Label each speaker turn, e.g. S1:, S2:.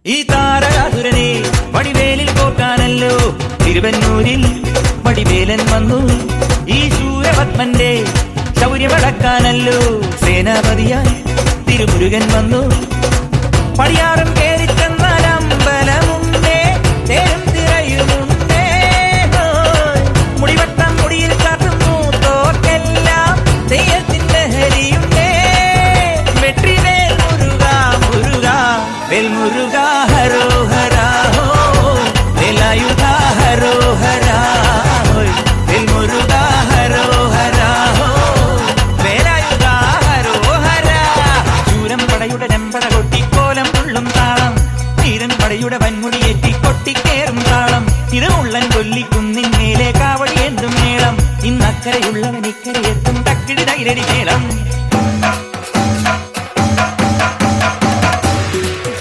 S1: ഈ താരകാസുരനെ വടിവേലിൽ കോർക്കാനല്ലോ തിരുവന്നൂരിൽ വടിവേലൻ വന്നു. ഈ ശൂരപത്മന്റെ ശൗര്യമടക്കാനല്ലോ സേനാപതിയായി തിരുമുരുകൻ വന്നു. പടിയാറും കേറി ചെന്നാൽ അമ്പലമുണ്ടേ, തേരും തിരയുമുണ്ടേ. മുടിവട്ടം മുടിയിൽ കാട്ടുന്നു തോക്കെല്ലാം തെയ്യത്തിന്റെ ഹരിയുണ്ടേ. വെട്രിവേൽ മുരുക മുരുക വേൽ മുരുക ഹരോഹരാ ഹോ, വേലായുധ ഹരോഹരാ വേൽ മുരുക ഹരോഹരാ ഹോ, വേലായുധ ഹരോഹരാ. ശൂരം പടയുടെ രമ്പട കൊട്ടിക്കോലം തുള്ളും താളം, ധീരൻ പടയുടെ വൻമുടിയേറ്റി കൊട്ടിക്കേറും താളം. ഇത് ഉള്ളൻ കൊല്ലിക്കുന്നിൻ മേലെ കാവടി എന്തും മേളം. ഇന്നക്കരയുള്ളവൻ ഇക്കരയെത്തും തക്കിടി തൈരടി മേളം.